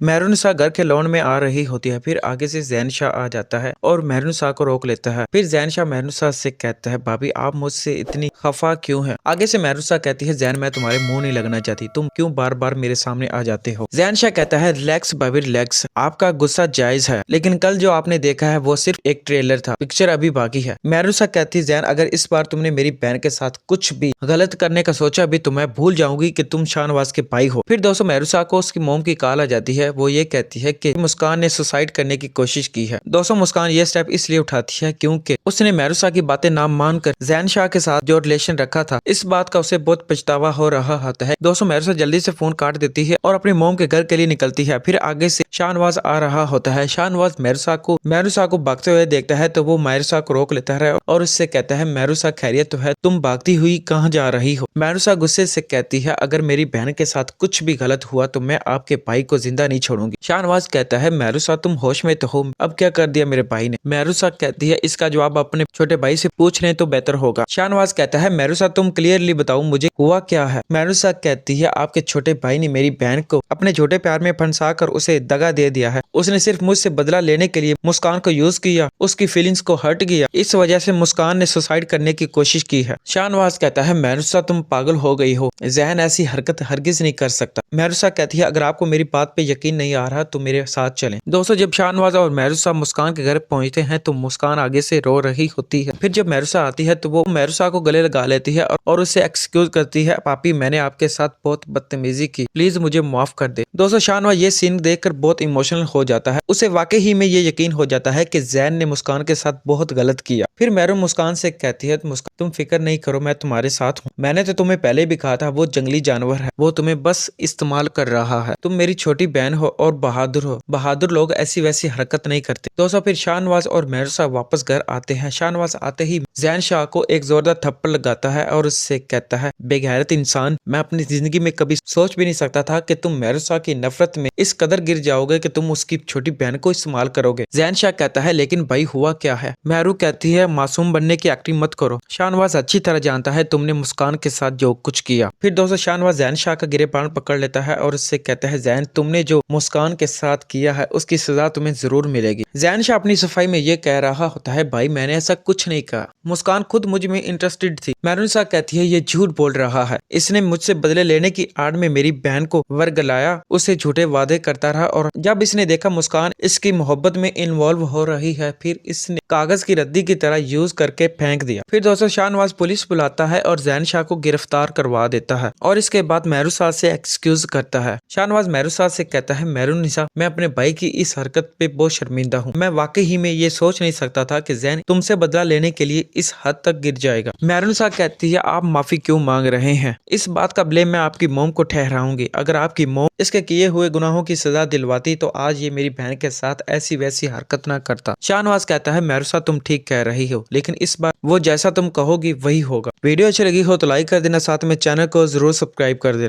मेहरुनिसा घर के लॉन में आ रही होती है। फिर आगे से जैन शाह आ जाता है और मेहरुनिसा को रोक लेता है। फिर जैन शाह मेहरुनिसा से कहता है, भाभी आप मुझसे इतनी खफा क्यों हैं? आगे से मेहरुनिसा कहती है, जैन मैं तुम्हारे मुंह नहीं लगना चाहती, तुम क्यों बार बार मेरे सामने आ जाते हो? जैन शाह कहता है, रिलैक्स भाभी रिलैक्स, आपका गुस्सा जायज है, लेकिन कल जो आपने देखा है वो सिर्फ एक ट्रेलर था, पिक्चर अभी बाकी है। मेहरुनिसा कहती है, जैन अगर इस बार तुमने मेरी बहन के साथ कुछ भी गलत करने का सोचा भी तो मैं भूल जाऊंगी कि तुम शाहनवाज के भाई हो। फिर दोस्तों मेहरुनिसा को उसकी मोम की कॉल आ जाती है। वो ये कहती है कि मुस्कान ने सुसाइड करने की कोशिश की है। दोस्तों मुस्कान ये स्टेप इसलिए उठाती है क्योंकि उसने मेहरुनिसा की बातें ना मानकर जैन शाह के साथ जो रिलेशन रखा था, इस बात का उसे बहुत पछतावा हो रहा होता है। दोस्तों मेहरुनिसा जल्दी से फोन काट देती है और अपनी मोम के घर के लिए निकलती है। फिर आगे से शाहनवाज आ रहा होता है। शाहनवाज मेहरुनिसा को भागते हुए देखता है तो वो मेहरुनिसा को रोक लेता है और उससे कहता है, मेहरुनिसा खैरियत तो है, तुम भागती हुई कहाँ जा रही हो? मेहरुनिसा गुस्से से कहती है, अगर मेरी बहन के साथ कुछ भी गलत हुआ तो मैं आपके भाई को जिंदा नहीं छोड़ूंगी। शाहनवाज कहता है, मेहरुनिसा तुम होश में तो हो, अब क्या कर दिया मेरे भाई ने? मेहरुनिसा कहती है, इसका जवाब अपने छोटे भाई से पूछ लें तो बेहतर होगा। शाहनवाज कहता है, मेहरुनिसा तुम क्लियरली बताओ मुझे हुआ क्या है? मेहरुनिसा कहती है, आपके छोटे भाई ने मेरी बहन को अपने छोटे प्यार में फंसा कर उसे दगा दे दिया है। उसने सिर्फ मुझसे बदला लेने के लिए मुस्कान को यूज किया, उसकी फीलिंग्स को हर्ट किया, इस वजह से मुस्कान ने सुसाइड करने की कोशिश की है। शाहनवाज कहता है, मेहरुनिसा तुम पागल हो गई हो, जहन ऐसी हरकत हरगिज नहीं कर सकता। मेहरुनिसा कहती है, अगर आपको मेरी बात पे यकीन नहीं आ रहा तो मेरे साथ चलें। दोस्तों जब शाहनवाज और मेहरुनिसा मुस्कान के घर पहुंचते हैं तो मुस्कान आगे से रो रही होती है। फिर जब मेहरुनिसा आती है तो वो मेहरुनिसा को गले लगा लेती है और उससे एक्सक्यूज करती है, पापी मैंने आपके साथ बहुत बदतमीजी की, प्लीज मुझे माफ कर दे। दोस्तों शाहनवाज ये सीन देखकर बहुत इमोशनल हो जाता है। उसे वाकई ही में ये यकीन हो जाता है कि जैन ने मुस्कान के साथ बहुत गलत किया। फिर मेहरुनिसा मुस्कान से कहती है, मुस्कान तुम फिक्र नहीं करो, मैं तुम्हारे साथ हूँ। मैंने तो तुम्हें पहले भी कहा था वो जंगली जानवर है, वो तुम्हें बस इस्तेमाल कर रहा है। तुम मेरी छोटी बहन हो और बहादुर हो, बहादुर लोग ऐसी वैसी हरकत नहीं करते। दोस्तों फिर शाहनवाज और मेहरुनिसा वापस घर आते हैं। शाहनवाज आते ही जैन शाह को एक जोरदार थप्पड़ लगाता है और उससे कहता है, बेगैरत इंसान, मैं अपनी जिंदगी में कभी सोच भी नहीं सकता था कि तुम मेहरुनिसा की नफरत में इस कदर गिर जाओगे कि तुम उसकी छोटी बहन को इस्तेमाल करोगे। जैन शाह कहता है, लेकिन भाई हुआ क्या है? मेहरू कहती है, मासूम बनने की एक्टिंग मत करो, शाहनवाज अच्छी तरह जानता है तुमने मुस्कान के साथ जो कुछ किया। फिर दोस्तों शाहनवाज जैन शाह का गिरेबान पकड़ लेता है और उससे कहता है, जैन तुमने जो मुस्कान के साथ किया है उसकी सजा तुम्हें जरूर मिलेगी। जैन शाह अपनी सफाई में ये कह रहा होता है, भाई मैंने ऐसा कुछ नहीं कहा, मुस्कान खुद मुझ में इंटरेस्टेड थी। मेहरुनिसा कहती है, ये झूठ बोल रहा है, इसने मुझसे बदले लेने की आड़ में मेरी बहन को वर्गलाया, उसे झूठे वादे करता रहा और जब इसने देखा मुस्कान इसकी मोहब्बत में इन्वॉल्व हो रही है, फिर इसने कागज की रद्दी की तरह यूज करके फेंक दिया। फिर दोस्तों शाहनवाज पुलिस बुलाता है और जैन शाह को गिरफ्तार करवा देता है और इसके बाद मेहरुनिसा से एक्सक्यूज करता है। शाहनवाज मेहरुनिसा से कहता है, मेहरुनिसा मैं अपने भाई की इस हरकत पे बहुत शर्मिंदा हूँ, मैं वाकई ही में ये सोच नहीं सकता था कि जैन तुमसे बदला लेने के लिए इस हद तक गिर जाएगा। मेहरुनिसा कहती है, आप माफी क्यों मांग रहे हैं? इस बात का ब्लेम मैं आपकी मोम को ठहराऊंगी। अगर आपकी मोम इसके किए हुए गुनाहों की सजा दिलवाती तो आज ये मेरी बहन के साथ ऐसी वैसी हरकत ना करता। शाहनवाज कहता है, मेहरुनिसा तुम ठीक कह रही हो, लेकिन इस बार वो जैसा तुम कहोगी वही होगा। वीडियो अच्छी लगी हो तो लाइक कर देना, साथ में चैनल को जरूर सब्सक्राइब कर देना।